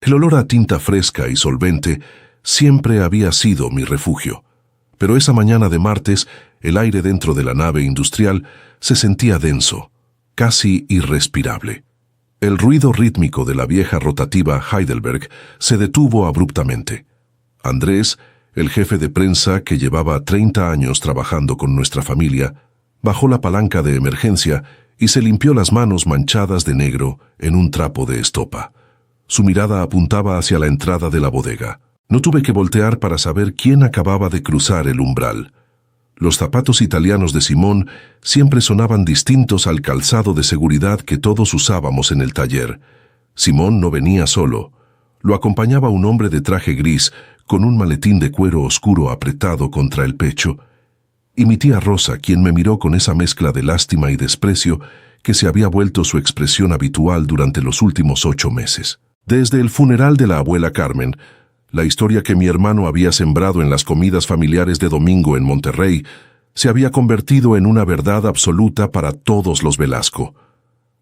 El olor a tinta fresca y solvente siempre había sido mi refugio. Pero esa mañana de martes, el aire dentro de la nave industrial se sentía denso, casi irrespirable. El ruido rítmico de la vieja rotativa Heidelberg se detuvo abruptamente. Andrés, el jefe de prensa que llevaba 30 años trabajando con nuestra familia, bajó la palanca de emergencia y se limpió las manos manchadas de negro en un trapo de estopa. Su mirada apuntaba hacia la entrada de la bodega. No tuve que voltear para saber quién acababa de cruzar el umbral. Los zapatos italianos de Simón siempre sonaban distintos al calzado de seguridad que todos usábamos en el taller. Simón no venía solo. Lo acompañaba un hombre de traje gris con un maletín de cuero oscuro apretado contra el pecho, y mi tía Rosa, quien me miró con esa mezcla de lástima y desprecio que se había vuelto su expresión habitual durante los últimos 8 meses. Desde el funeral de la abuela Carmen, la historia que mi hermano había sembrado en las comidas familiares de domingo en Monterrey se había convertido en una verdad absoluta para todos los Velasco.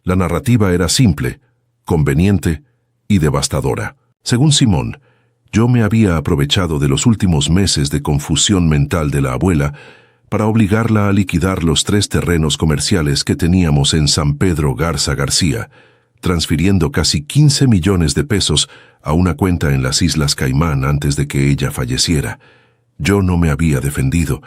La narrativa era simple, conveniente y devastadora. Según Simón, yo me había aprovechado de los últimos meses de confusión mental de la abuela para obligarla a liquidar los 3 terrenos comerciales que teníamos en San Pedro Garza García, transfiriendo casi 15 millones de pesos a una cuenta en las Islas Caimán antes de que ella falleciera. Yo no me había defendido.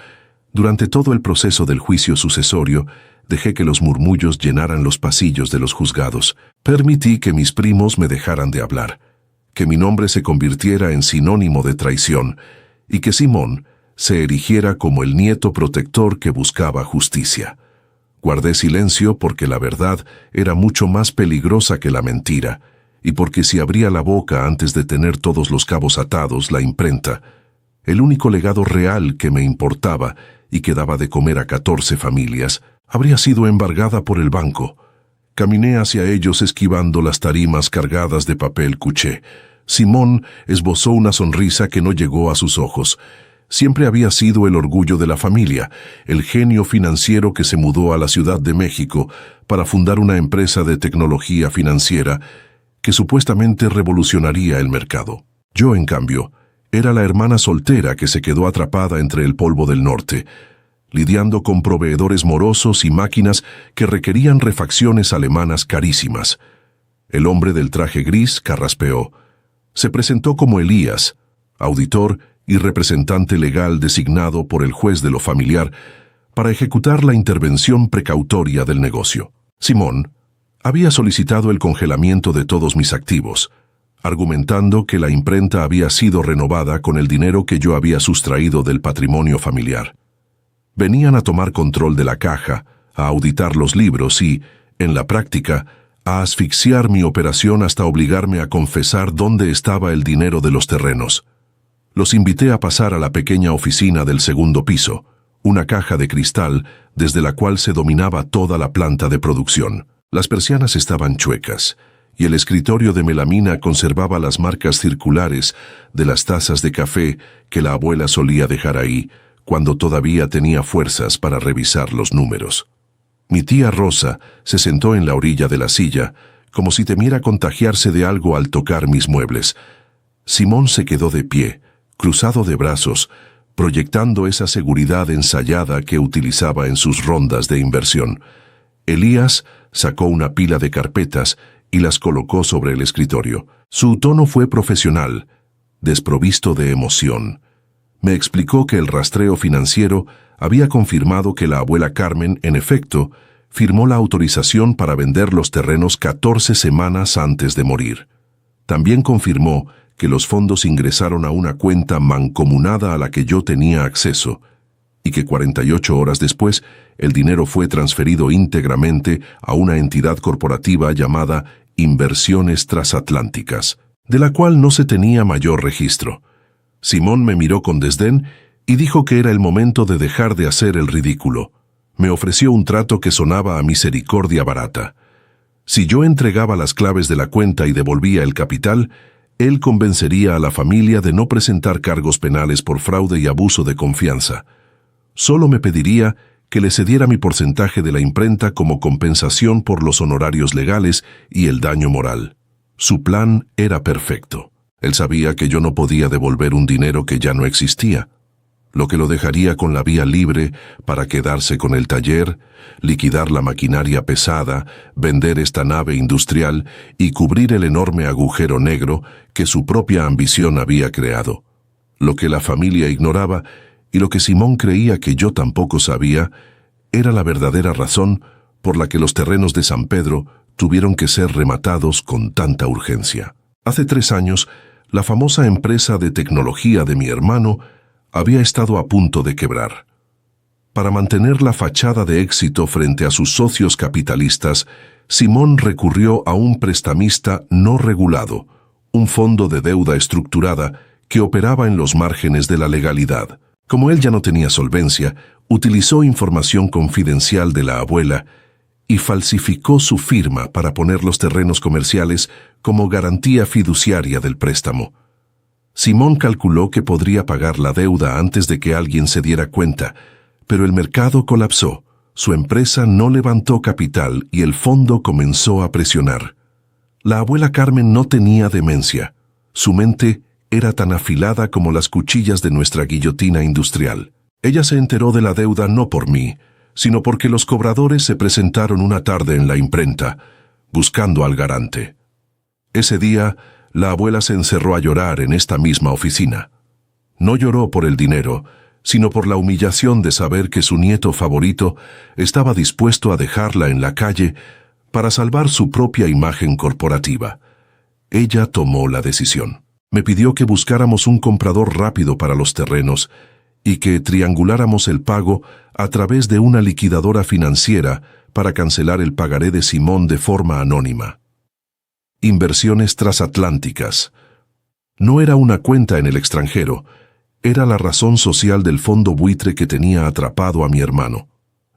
Durante todo el proceso del juicio sucesorio, dejé que los murmullos llenaran los pasillos de los juzgados. Permití que mis primos me dejaran de hablar, que mi nombre se convirtiera en sinónimo de traición, y que Simón se erigiera como el nieto protector que buscaba justicia. Guardé silencio porque la verdad era mucho más peligrosa que la mentira, y porque si abría la boca antes de tener todos los cabos atados, la imprenta, el único legado real que me importaba y que daba de comer a 14 familias, habría sido embargada por el banco. Caminé hacia ellos esquivando las tarimas cargadas de papel cuché. Simón esbozó una sonrisa que no llegó a sus ojos. Siempre había sido el orgullo de la familia, el genio financiero que se mudó a la Ciudad de México para fundar una empresa de tecnología financiera que supuestamente revolucionaría el mercado. Yo, en cambio, era la hermana soltera que se quedó atrapada entre el polvo del norte, lidiando con proveedores morosos y máquinas que requerían refacciones alemanas carísimas. El hombre del traje gris carraspeó. Se presentó como Elías, auditor y representante legal designado por el juez de lo familiar para ejecutar la intervención precautoria del negocio. Simón había solicitado el congelamiento de todos mis activos, argumentando que la imprenta había sido renovada con el dinero que yo había sustraído del patrimonio familiar. Venían a tomar control de la caja, a auditar los libros y, en la práctica, a asfixiar mi operación hasta obligarme a confesar dónde estaba el dinero de los terrenos. Los invité a pasar a la pequeña oficina del segundo piso, una caja de cristal desde la cual se dominaba toda la planta de producción. Las persianas estaban chuecas, y el escritorio de melamina conservaba las marcas circulares de las tazas de café que la abuela solía dejar ahí, cuando todavía tenía fuerzas para revisar los números. Mi tía Rosa se sentó en la orilla de la silla, como si temiera contagiarse de algo al tocar mis muebles. Simón se quedó de pie, cruzado de brazos, proyectando esa seguridad ensayada que utilizaba en sus rondas de inversión. Elías sacó una pila de carpetas y las colocó sobre el escritorio. Su tono fue profesional, desprovisto de emoción. Me explicó que el rastreo financiero había confirmado que la abuela Carmen, en efecto, firmó la autorización para vender los terrenos 14 semanas antes de morir. También confirmó que los fondos ingresaron a una cuenta mancomunada a la que yo tenía acceso, y que 48 horas después el dinero fue transferido íntegramente a una entidad corporativa llamada Inversiones Transatlánticas, de la cual no se tenía mayor registro. Simón me miró con desdén y dijo que era el momento de dejar de hacer el ridículo. Me ofreció un trato que sonaba a misericordia barata. Si yo entregaba las claves de la cuenta y devolvía el capital, él convencería a la familia de no presentar cargos penales por fraude y abuso de confianza. Solo me pediría que le cediera mi porcentaje de la imprenta como compensación por los honorarios legales y el daño moral. Su plan era perfecto. Él sabía que yo no podía devolver un dinero que ya no existía, lo que lo dejaría con la vía libre para quedarse con el taller, liquidar la maquinaria pesada, vender esta nave industrial y cubrir el enorme agujero negro que su propia ambición había creado. Lo que la familia ignoraba y lo que Simón creía que yo tampoco sabía era la verdadera razón por la que los terrenos de San Pedro tuvieron que ser rematados con tanta urgencia. Hace 3 años, la famosa empresa de tecnología de mi hermano había estado a punto de quebrar. Para mantener la fachada de éxito frente a sus socios capitalistas, Simón recurrió a un prestamista no regulado, un fondo de deuda estructurada que operaba en los márgenes de la legalidad. Como él ya no tenía solvencia, utilizó información confidencial de la abuela y falsificó su firma para poner los terrenos comerciales como garantía fiduciaria del préstamo. Simón calculó que podría pagar la deuda antes de que alguien se diera cuenta, pero el mercado colapsó, su empresa no levantó capital y el fondo comenzó a presionar. La abuela Carmen no tenía demencia. Su mente era tan afilada como las cuchillas de nuestra guillotina industrial. Ella se enteró de la deuda no por mí, sino porque los cobradores se presentaron una tarde en la imprenta, buscando al garante. Ese día, la abuela se encerró a llorar en esta misma oficina. No lloró por el dinero, sino por la humillación de saber que su nieto favorito estaba dispuesto a dejarla en la calle para salvar su propia imagen corporativa. Ella tomó la decisión. Me pidió que buscáramos un comprador rápido para los terrenos y que trianguláramos el pago a través de una liquidadora financiera para cancelar el pagaré de Simón de forma anónima. Inversiones transatlánticas. No era una cuenta en el extranjero, era la razón social del fondo buitre que tenía atrapado a mi hermano.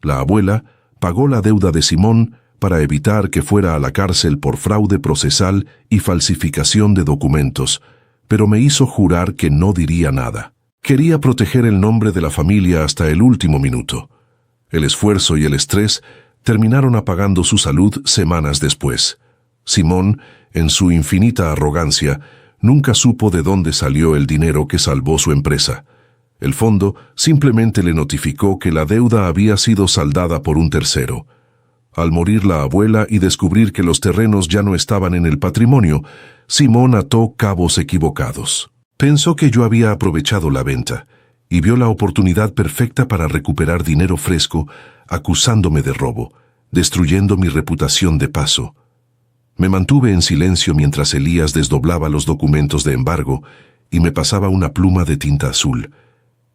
La abuela pagó la deuda de Simón para evitar que fuera a la cárcel por fraude procesal y falsificación de documentos, pero me hizo jurar que no diría nada. Quería proteger el nombre de la familia hasta el último minuto. El esfuerzo y el estrés terminaron apagando su salud semanas después. Simón, en su infinita arrogancia, nunca supo de dónde salió el dinero que salvó su empresa. El fondo simplemente le notificó que la deuda había sido saldada por un tercero. Al morir la abuela y descubrir que los terrenos ya no estaban en el patrimonio, Simón ató cabos equivocados. Pensó que yo había aprovechado la venta y vio la oportunidad perfecta para recuperar dinero fresco, acusándome de robo, destruyendo mi reputación de paso. Me mantuve en silencio mientras Elías desdoblaba los documentos de embargo y me pasaba una pluma de tinta azul.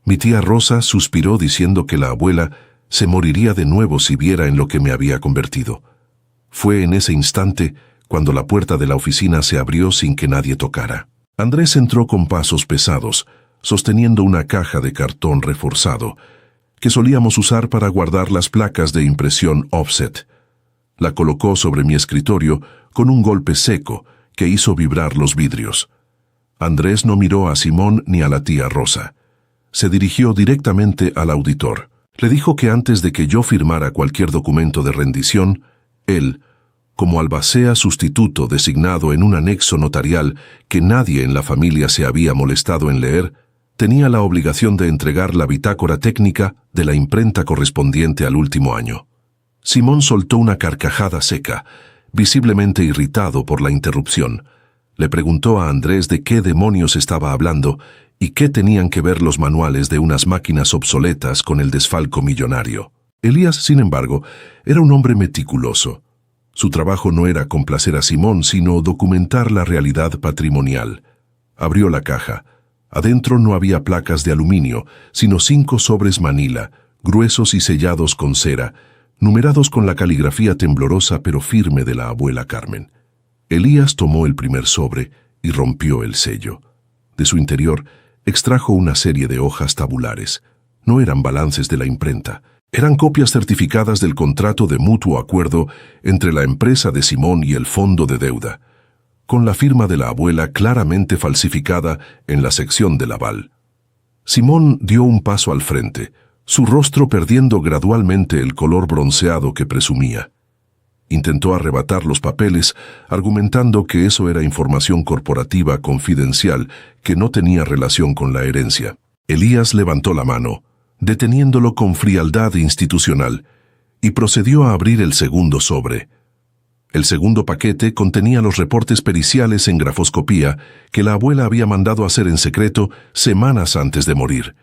Mi tía Rosa suspiró diciendo que la abuela se moriría de nuevo si viera en lo que me había convertido. Fue en ese instante cuando la puerta de la oficina se abrió sin que nadie tocara. Andrés entró con pasos pesados, sosteniendo una caja de cartón reforzado, que solíamos usar para guardar las placas de impresión offset. La colocó sobre mi escritorio con un golpe seco que hizo vibrar los vidrios. Andrés no miró a Simón ni a la tía Rosa. Se dirigió directamente al auditor. Le dijo que antes de que yo firmara cualquier documento de rendición, él, como albacea sustituto designado en un anexo notarial que nadie en la familia se había molestado en leer, tenía la obligación de entregar la bitácora técnica de la imprenta correspondiente al último año. Simón soltó una carcajada seca, visiblemente irritado por la interrupción. Le preguntó a Andrés de qué demonios estaba hablando y qué tenían que ver los manuales de unas máquinas obsoletas con el desfalco millonario. Elías, sin embargo, era un hombre meticuloso. Su trabajo no era complacer a Simón, sino documentar la realidad patrimonial. Abrió la caja. Adentro no había placas de aluminio, sino 5 sobres Manila, gruesos y sellados con cera, numerados con la caligrafía temblorosa pero firme de la abuela Carmen. Elías tomó el primer sobre y rompió el sello. De su interior extrajo una serie de hojas tabulares. No eran balances de la imprenta. Eran copias certificadas del contrato de mutuo acuerdo entre la empresa de Simón y el fondo de deuda, con la firma de la abuela claramente falsificada en la sección del aval. Simón dio un paso al frente, su rostro perdiendo gradualmente el color bronceado que presumía. Intentó arrebatar los papeles, argumentando que eso era información corporativa confidencial que no tenía relación con la herencia. Elías levantó la mano, deteniéndolo con frialdad institucional, y procedió a abrir el segundo sobre. El segundo paquete contenía los reportes periciales en grafoscopía que la abuela había mandado hacer en secreto semanas antes de morir.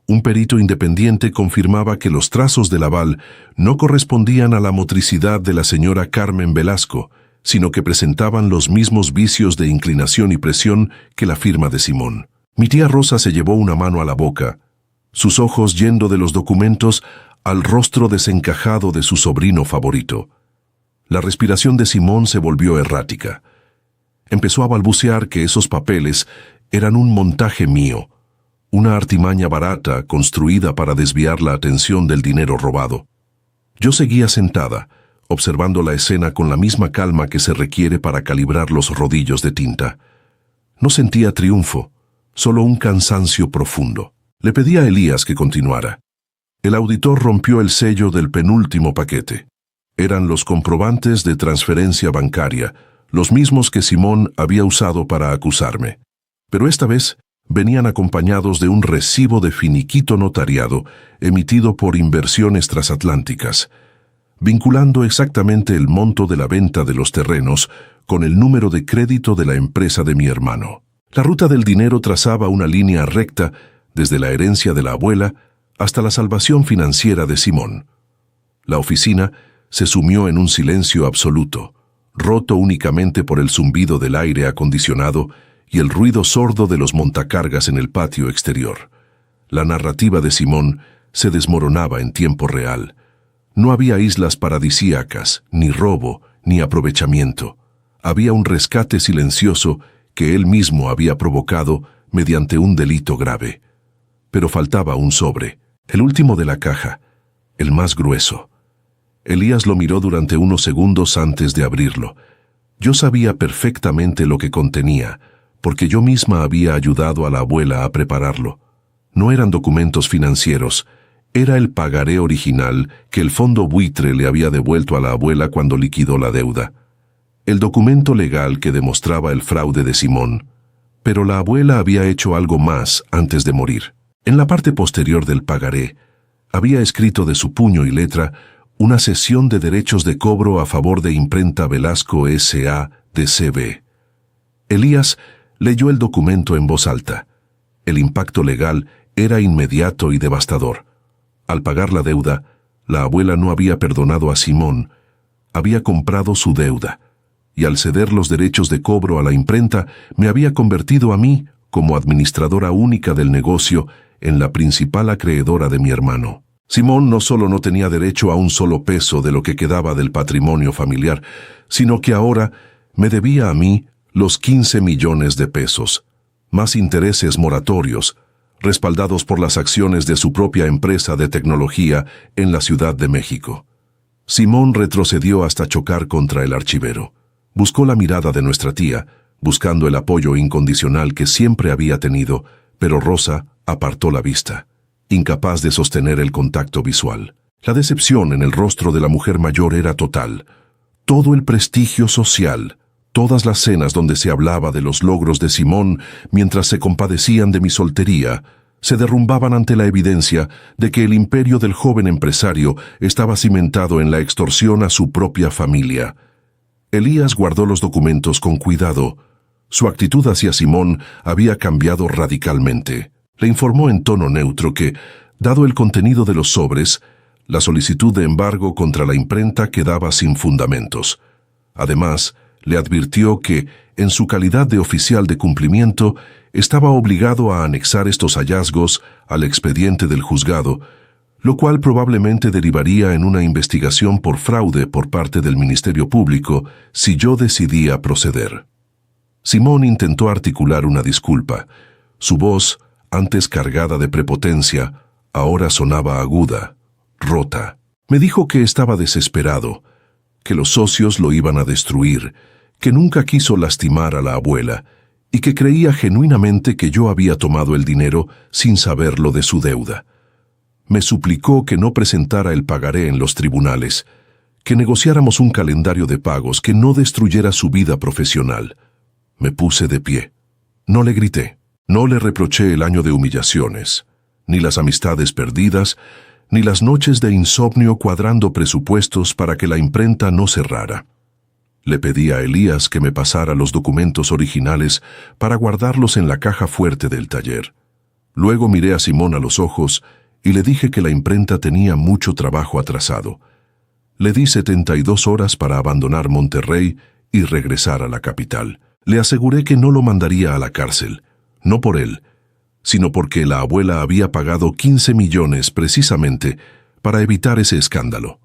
Un perito independiente confirmaba que los trazos del aval no correspondían a la motricidad de la señora Carmen Velasco, sino que presentaban los mismos vicios de inclinación y presión que la firma de Simón. Mi tía Rosa se llevó una mano a la boca, sus ojos yendo de los documentos al rostro desencajado de su sobrino favorito. La respiración de Simón se volvió errática. Empezó a balbucear que esos papeles eran un montaje mío, una artimaña barata construida para desviar la atención del dinero robado. Yo seguía sentada, observando la escena con la misma calma que se requiere para calibrar los rodillos de tinta. No sentía triunfo, solo un cansancio profundo. Le pedí a Elías que continuara. El auditor rompió el sello del penúltimo paquete. Eran los comprobantes de transferencia bancaria, los mismos que Simón había usado para acusarme. Pero esta vez venían acompañados de un recibo de finiquito notariado emitido por Inversiones Transatlánticas, vinculando exactamente el monto de la venta de los terrenos con el número de crédito de la empresa de mi hermano. La ruta del dinero trazaba una línea recta desde la herencia de la abuela hasta la salvación financiera de Simón. La oficina se sumió en un silencio absoluto, roto únicamente por el zumbido del aire acondicionado y el ruido sordo de los montacargas en el patio exterior. La narrativa de Simón se desmoronaba en tiempo real. No había islas paradisíacas, ni robo, ni aprovechamiento. Había un rescate silencioso que él mismo había provocado mediante un delito grave. Pero faltaba un sobre, el último de la caja, el más grueso. Elías lo miró durante unos segundos antes de abrirlo. Yo sabía perfectamente lo que contenía, porque yo misma había ayudado a la abuela a prepararlo. No eran documentos financieros, era el pagaré original que el fondo buitre le había devuelto a la abuela cuando liquidó la deuda. El documento legal que demostraba el fraude de Simón. Pero la abuela había hecho algo más antes de morir. En la parte posterior del pagaré, había escrito de su puño y letra una cesión de derechos de cobro a favor de Imprenta Velasco S.A. de C.B. Elías leyó el documento en voz alta. El impacto legal era inmediato y devastador. Al pagar la deuda, la abuela no había perdonado a Simón, había comprado su deuda, y al ceder los derechos de cobro a la imprenta, me había convertido a mí, como administradora única del negocio, en la principal acreedora de mi hermano. Simón no solo no tenía derecho a un solo peso de lo que quedaba del patrimonio familiar, sino que ahora me debía a mí los 15 millones de pesos, más intereses moratorios, respaldados por las acciones de su propia empresa de tecnología en la Ciudad de México. Simón retrocedió hasta chocar contra el archivero. Buscó la mirada de nuestra tía, buscando el apoyo incondicional que siempre había tenido, pero Rosa apartó la vista, incapaz de sostener el contacto visual. La decepción en el rostro de la mujer mayor era total. Todo el prestigio social, todas las cenas donde se hablaba de los logros de Simón mientras se compadecían de mi soltería, se derrumbaban ante la evidencia de que el imperio del joven empresario estaba cimentado en la extorsión a su propia familia. Elías guardó los documentos con cuidado. Su actitud hacia Simón había cambiado radicalmente. Le informó en tono neutro que, dado el contenido de los sobres, la solicitud de embargo contra la imprenta quedaba sin fundamentos. Además, le advirtió que, en su calidad de oficial de cumplimiento, estaba obligado a anexar estos hallazgos al expediente del juzgado, lo cual probablemente derivaría en una investigación por fraude por parte del Ministerio Público si yo decidía proceder. Simón intentó articular una disculpa. Su voz, antes cargada de prepotencia, ahora sonaba aguda, rota. Me dijo que estaba desesperado, que los socios lo iban a destruir, que nunca quiso lastimar a la abuela y que creía genuinamente que yo había tomado el dinero sin saberlo de su deuda. Me suplicó que no presentara el pagaré en los tribunales, que negociáramos un calendario de pagos que no destruyera su vida profesional. Me puse de pie. No le grité, no le reproché el año de humillaciones, ni las amistades perdidas, ni las noches de insomnio cuadrando presupuestos para que la imprenta no cerrara. Le pedí a Elías que me pasara los documentos originales para guardarlos en la caja fuerte del taller. Luego miré a Simón a los ojos y le dije que la imprenta tenía mucho trabajo atrasado. Le di 72 horas para abandonar Monterrey y regresar a la capital. Le aseguré que no lo mandaría a la cárcel, no por él, sino porque la abuela había pagado 15 millones precisamente para evitar ese escándalo.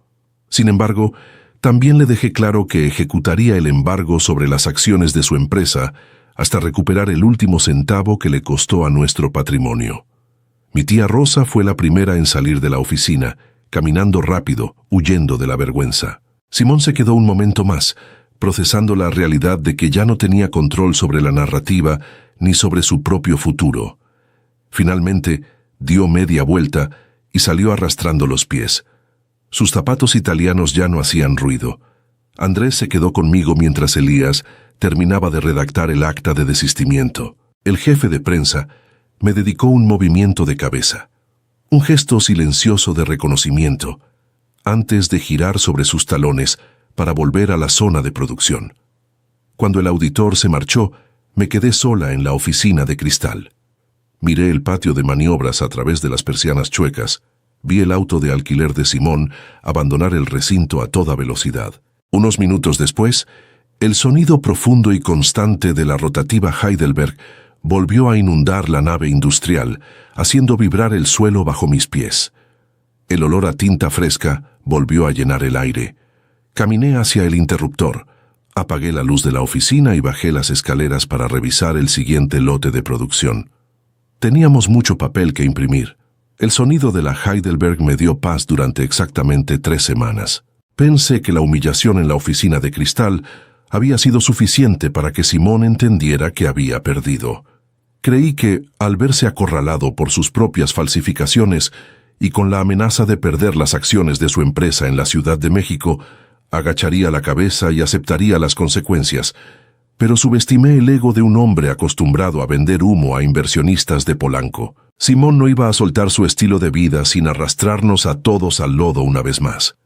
Sin embargo, también le dejé claro que ejecutaría el embargo sobre las acciones de su empresa hasta recuperar el último centavo que le costó a nuestro patrimonio. Mi tía Rosa fue la primera en salir de la oficina, caminando rápido, huyendo de la vergüenza. Simón se quedó un momento más, procesando la realidad de que ya no tenía control sobre la narrativa ni sobre su propio futuro. Finalmente, dio media vuelta y salió arrastrando los pies. Sus zapatos italianos ya no hacían ruido. Andrés se quedó conmigo mientras Elías terminaba de redactar el acta de desistimiento. El jefe de prensa me dedicó un movimiento de cabeza, un gesto silencioso de reconocimiento, antes de girar sobre sus talones para volver a la zona de producción. Cuando el auditor se marchó, me quedé sola en la oficina de cristal. Miré el patio de maniobras a través de las persianas chuecas. Vi el auto de alquiler de Simón abandonar el recinto a toda velocidad. Unos minutos después, el sonido profundo y constante de la rotativa Heidelberg volvió a inundar la nave industrial, haciendo vibrar el suelo bajo mis pies. El olor a tinta fresca volvió a llenar el aire. Caminé hacia el interruptor, apagué la luz de la oficina y bajé las escaleras para revisar el siguiente lote de producción. Teníamos mucho papel que imprimir. El sonido de la Heidelberg me dio paz durante exactamente 3 semanas. Pensé que la humillación en la oficina de cristal había sido suficiente para que Simón entendiera que había perdido. Creí que, al verse acorralado por sus propias falsificaciones y con la amenaza de perder las acciones de su empresa en la Ciudad de México, agacharía la cabeza y aceptaría las consecuencias, pero subestimé el ego de un hombre acostumbrado a vender humo a inversionistas de Polanco. Simón no iba a soltar su estilo de vida sin arrastrarnos a todos al lodo una vez más.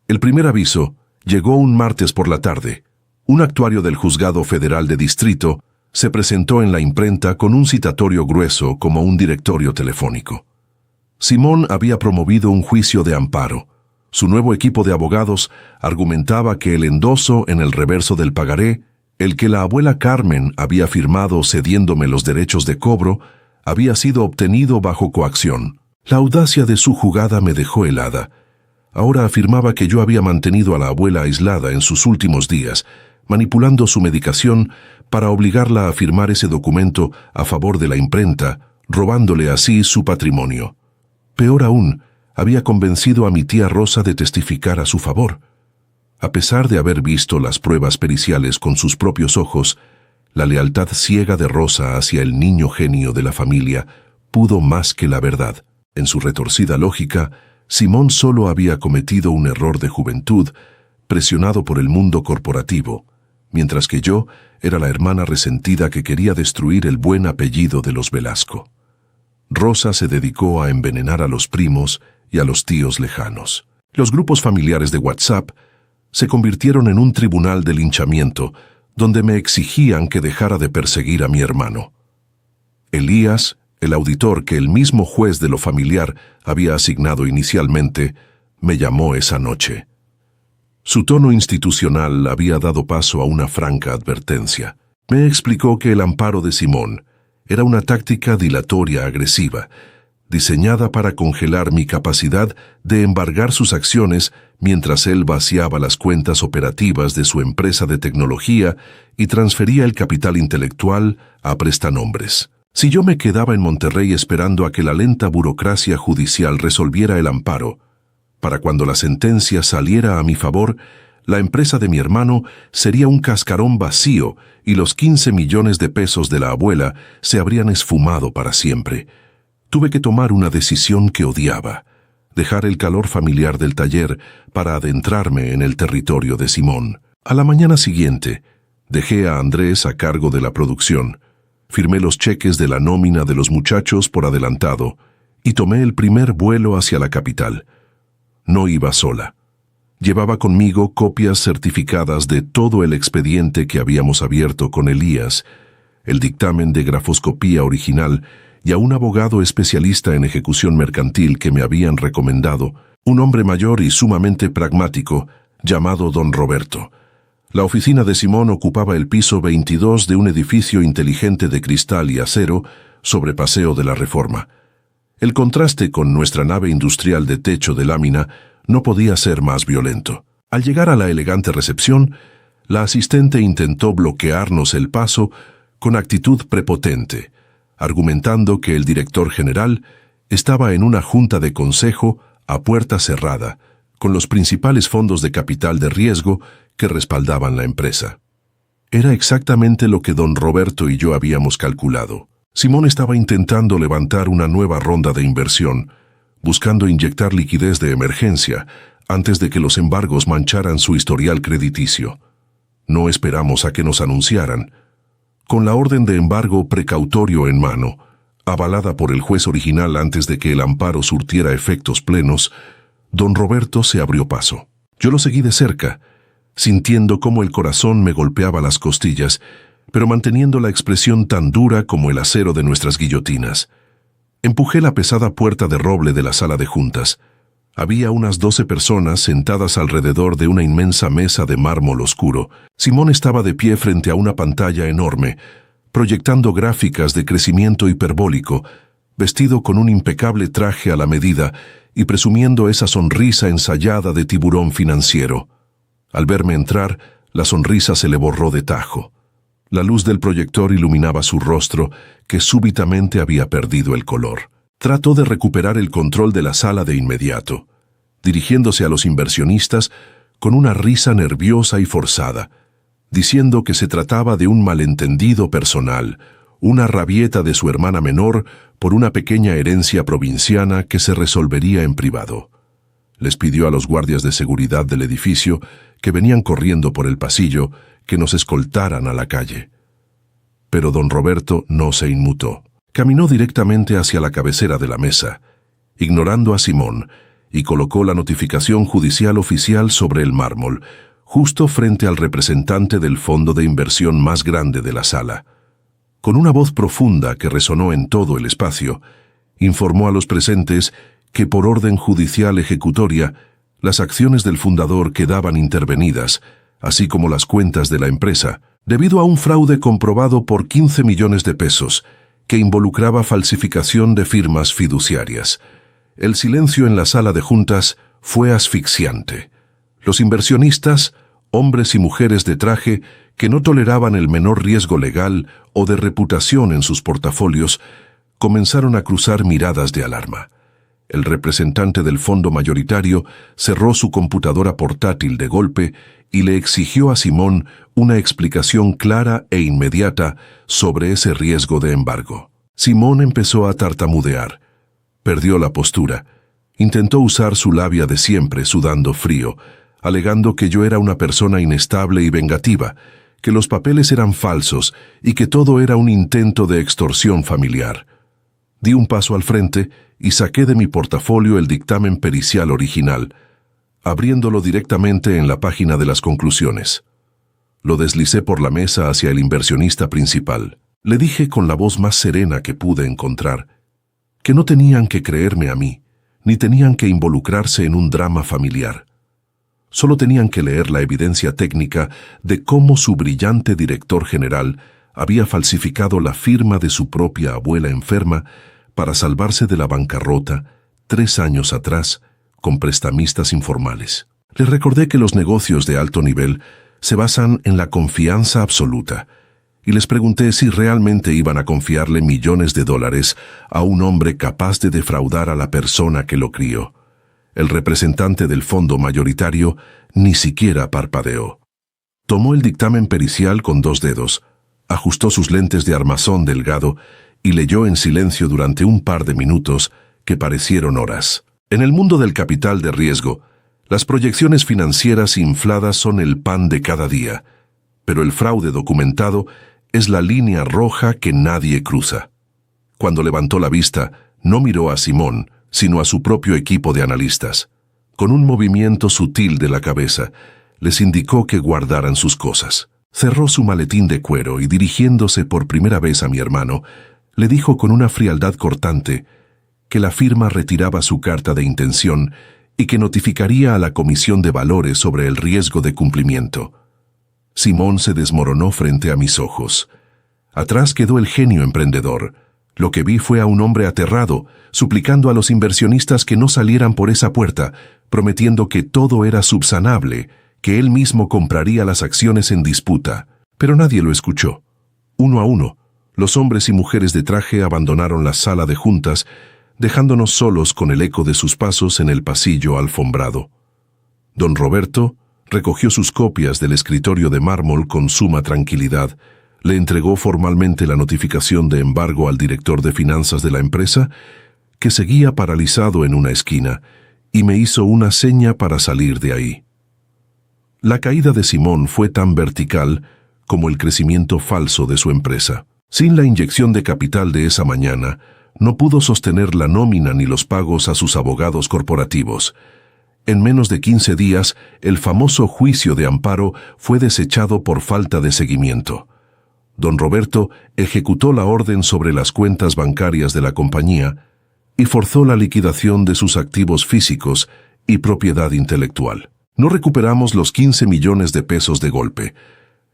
El primer aviso llegó un martes por la tarde. Un actuario del Juzgado Federal de Distrito se presentó en la imprenta con un citatorio grueso como un directorio telefónico. Simón había promovido un juicio de amparo. Su nuevo equipo de abogados argumentaba que el endoso en el reverso del pagaré, el que la abuela Carmen había firmado cediéndome los derechos de cobro, había sido obtenido bajo coacción. La audacia de su jugada me dejó helada. Ahora afirmaba que yo había mantenido a la abuela aislada en sus últimos días, manipulando su medicación para obligarla a firmar ese documento a favor de la imprenta, robándole así su patrimonio. Peor aún, había convencido a mi tía Rosa de testificar a su favor. A pesar de haber visto las pruebas periciales con sus propios ojos, la lealtad ciega de Rosa hacia el niño genio de la familia pudo más que la verdad. En su retorcida lógica, Simón solo había cometido un error de juventud, presionado por el mundo corporativo, mientras que yo era la hermana resentida que quería destruir el buen apellido de los Velasco. Rosa se dedicó a envenenar a los primos y a los tíos lejanos. Los grupos familiares de WhatsApp se convirtieron en un tribunal de linchamiento, donde me exigían que dejara de perseguir a mi hermano. Elías, el auditor que el mismo juez de lo familiar había asignado inicialmente, me llamó esa noche. Su tono institucional había dado paso a una franca advertencia. Me explicó que el amparo de Simón era una táctica dilatoria agresiva, diseñada para congelar mi capacidad de embargar sus acciones mientras él vaciaba las cuentas operativas de su empresa de tecnología y transfería el capital intelectual a prestanombres. Si yo me quedaba en Monterrey esperando a que la lenta burocracia judicial resolviera el amparo, para cuando la sentencia saliera a mi favor, la empresa de mi hermano sería un cascarón vacío y los 15 millones de pesos de la abuela se habrían esfumado para siempre. Tuve que tomar una decisión que odiaba: dejar el calor familiar del taller para adentrarme en el territorio de Simón. A la mañana siguiente, dejé a Andrés a cargo de la producción, firmé los cheques de la nómina de los muchachos por adelantado y tomé el primer vuelo hacia la capital. No iba sola. Llevaba conmigo copias certificadas de todo el expediente que habíamos abierto con Elías, el dictamen de grafoscopía original y a un abogado especialista en ejecución mercantil que me habían recomendado, un hombre mayor y sumamente pragmático, llamado Don Roberto. La oficina de Simón ocupaba el piso 22 de un edificio inteligente de cristal y acero sobre Paseo de la Reforma. El contraste con nuestra nave industrial de techo de lámina no podía ser más violento. Al llegar a la elegante recepción, la asistente intentó bloquearnos el paso con actitud prepotente, argumentando que el director general estaba en una junta de consejo a puerta cerrada, con los principales fondos de capital de riesgo que respaldaban la empresa. Era exactamente lo que don Roberto y yo habíamos calculado. Simón estaba intentando levantar una nueva ronda de inversión, buscando inyectar liquidez de emergencia antes de que los embargos mancharan su historial crediticio. No esperamos a que nos anunciaran. Con la orden de embargo precautorio en mano, avalada por el juez original antes de que el amparo surtiera efectos plenos, don Roberto se abrió paso. Yo lo seguí de cerca, sintiendo cómo el corazón me golpeaba las costillas, pero manteniendo la expresión tan dura como el acero de nuestras guillotinas. Empujé la pesada puerta de roble de la sala de juntas. Había unas 12 personas sentadas alrededor de una inmensa mesa de mármol oscuro. Simón estaba de pie frente a una pantalla enorme, proyectando gráficas de crecimiento hiperbólico, vestido con un impecable traje a la medida y presumiendo esa sonrisa ensayada de tiburón financiero. Al verme entrar, la sonrisa se le borró de tajo. La luz del proyector iluminaba su rostro, que súbitamente había perdido el color. Trató de recuperar el control de la sala de inmediato, dirigiéndose a los inversionistas con una risa nerviosa y forzada, diciendo que se trataba de un malentendido personal, una rabieta de su hermana menor por una pequeña herencia provinciana que se resolvería en privado. Les pidió a los guardias de seguridad del edificio, que venían corriendo por el pasillo, que nos escoltaran a la calle. Pero don Roberto no se inmutó. Caminó directamente hacia la cabecera de la mesa, ignorando a Simón, y colocó la notificación judicial oficial sobre el mármol, justo frente al representante del fondo de inversión más grande de la sala. Con una voz profunda que resonó en todo el espacio, informó a los presentes que por orden judicial ejecutoria, las acciones del fundador quedaban intervenidas, así como las cuentas de la empresa, debido a un fraude comprobado por 15 millones de pesos, que involucraba falsificación de firmas fiduciarias. El silencio en la sala de juntas fue asfixiante. Los inversionistas, hombres y mujeres de traje, que no toleraban el menor riesgo legal o de reputación en sus portafolios, comenzaron a cruzar miradas de alarma. El representante del fondo mayoritario cerró su computadora portátil de golpe y le exigió a Simón una explicación clara e inmediata sobre ese riesgo de embargo. Simón empezó a tartamudear. Perdió la postura. Intentó usar su labia de siempre, sudando frío, alegando que yo era una persona inestable y vengativa, que los papeles eran falsos y que todo era un intento de extorsión familiar. Di un paso al frente y saqué de mi portafolio el dictamen pericial original, abriéndolo directamente en la página de las conclusiones. Lo deslicé por la mesa hacia el inversionista principal. Le dije con la voz más serena que pude encontrar que no tenían que creerme a mí, ni tenían que involucrarse en un drama familiar. Solo tenían que leer la evidencia técnica de cómo su brillante director general había falsificado la firma de su propia abuela enferma para salvarse de la bancarrota 3 años atrás con prestamistas informales. Les recordé que los negocios de alto nivel se basan en la confianza absoluta y les pregunté si realmente iban a confiarle millones de dólares a un hombre capaz de defraudar a la persona que lo crió. El representante del fondo mayoritario ni siquiera parpadeó. Tomó el dictamen pericial con 2 dedos, ajustó sus lentes de armazón delgado y leyó en silencio durante un par de minutos que parecieron horas. En el mundo del capital de riesgo, las proyecciones financieras infladas son el pan de cada día, pero el fraude documentado es la línea roja que nadie cruza. Cuando levantó la vista, no miró a Simón, sino a su propio equipo de analistas. Con un movimiento sutil de la cabeza, les indicó que guardaran sus cosas. Cerró su maletín de cuero y, dirigiéndose por primera vez a mi hermano, le dijo con una frialdad cortante que la firma retiraba su carta de intención y que notificaría a la Comisión de Valores sobre el riesgo de cumplimiento. Simón se desmoronó frente a mis ojos. Atrás quedó el genio emprendedor. Lo que vi fue a un hombre aterrado, suplicando a los inversionistas que no salieran por esa puerta, prometiendo que todo era subsanable, que él mismo compraría las acciones en disputa. Pero nadie lo escuchó. Uno a uno, los hombres y mujeres de traje abandonaron la sala de juntas, dejándonos solos con el eco de sus pasos en el pasillo alfombrado. Don Roberto recogió sus copias del escritorio de mármol con suma tranquilidad, le entregó formalmente la notificación de embargo al director de finanzas de la empresa, que seguía paralizado en una esquina, y me hizo una seña para salir de ahí. La caída de Simón fue tan vertical como el crecimiento falso de su empresa. Sin la inyección de capital de esa mañana, no pudo sostener la nómina ni los pagos a sus abogados corporativos. En menos de 15 días, el famoso juicio de amparo fue desechado por falta de seguimiento. Don Roberto ejecutó la orden sobre las cuentas bancarias de la compañía y forzó la liquidación de sus activos físicos y propiedad intelectual. No recuperamos los 15 millones de pesos de golpe.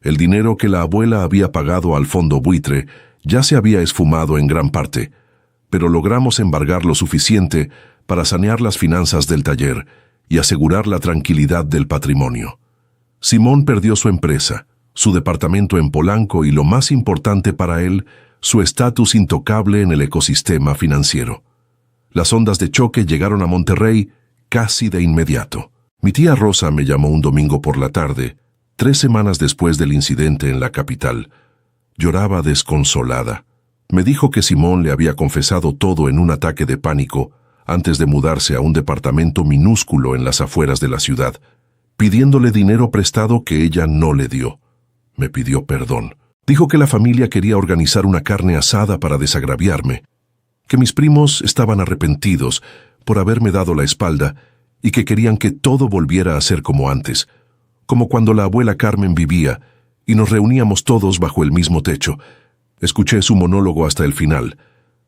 El dinero que la abuela había pagado al fondo buitre ya se había esfumado en gran parte, pero logramos embargar lo suficiente para sanear las finanzas del taller y asegurar la tranquilidad del patrimonio. Simón perdió su empresa, su departamento en Polanco y, lo más importante para él, su estatus intocable en el ecosistema financiero. Las ondas de choque llegaron a Monterrey casi de inmediato. Mi tía Rosa me llamó un domingo por la tarde, 3 semanas después del incidente en la capital. Lloraba desconsolada. Me dijo que Simón le había confesado todo en un ataque de pánico antes de mudarse a un departamento minúsculo en las afueras de la ciudad, pidiéndole dinero prestado que ella no le dio. Me pidió perdón. Dijo que la familia quería organizar una carne asada para desagraviarme, que mis primos estaban arrepentidos por haberme dado la espalda y que querían que todo volviera a ser como antes, como cuando la abuela Carmen vivía y nos reuníamos todos bajo el mismo techo. Escuché su monólogo hasta el final.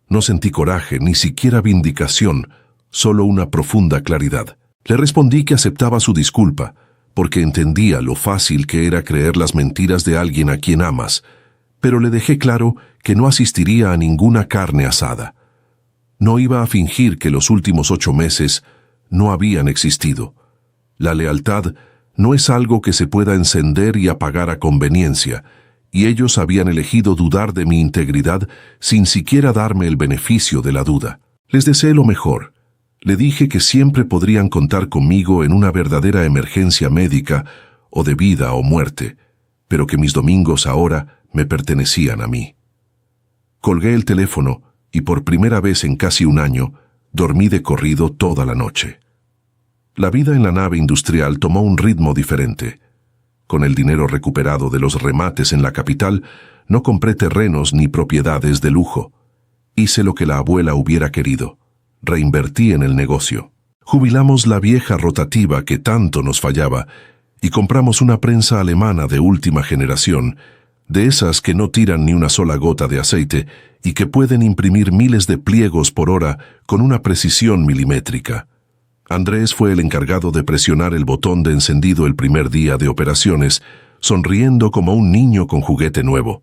No sentí coraje, ni siquiera vindicación, solo una profunda claridad. Le respondí que aceptaba su disculpa, porque entendía lo fácil que era creer las mentiras de alguien a quien amas, pero le dejé claro que no asistiría a ninguna carne asada. No iba a fingir que los últimos 8 meses no habían existido. La lealtad no es algo que se pueda encender y apagar a conveniencia, y ellos habían elegido dudar de mi integridad sin siquiera darme el beneficio de la duda. Les deseé lo mejor. Le dije que siempre podrían contar conmigo en una verdadera emergencia médica o de vida o muerte, pero que mis domingos ahora me pertenecían a mí. Colgué el teléfono y por primera vez en casi un año dormí de corrido toda la noche. La vida en la nave industrial tomó un ritmo diferente. Con el dinero recuperado de los remates en la capital, no compré terrenos ni propiedades de lujo. Hice lo que la abuela hubiera querido. Reinvertí en el negocio. Jubilamos la vieja rotativa que tanto nos fallaba y compramos una prensa alemana de última generación, de esas que no tiran ni una sola gota de aceite y que pueden imprimir miles de pliegos por hora con una precisión milimétrica. Andrés fue el encargado de presionar el botón de encendido el primer día de operaciones, sonriendo como un niño con juguete nuevo.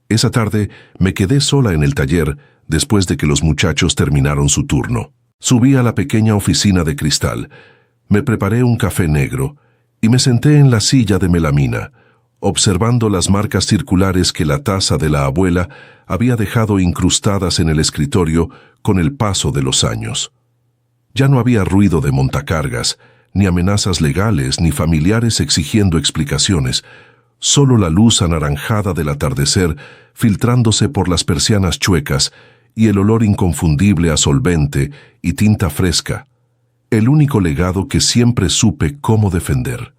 Esa tarde me quedé sola en el taller después de que los muchachos terminaron su turno. Subí a la pequeña oficina de cristal, me preparé un café negro y me senté en la silla de melamina, observando las marcas circulares que la taza de la abuela había dejado incrustadas en el escritorio con el paso de los años. Ya no había ruido de montacargas, ni amenazas legales, ni familiares exigiendo explicaciones, solo la luz anaranjada del atardecer filtrándose por las persianas chuecas y el olor inconfundible a solvente y tinta fresca, el único legado que siempre supe cómo defender.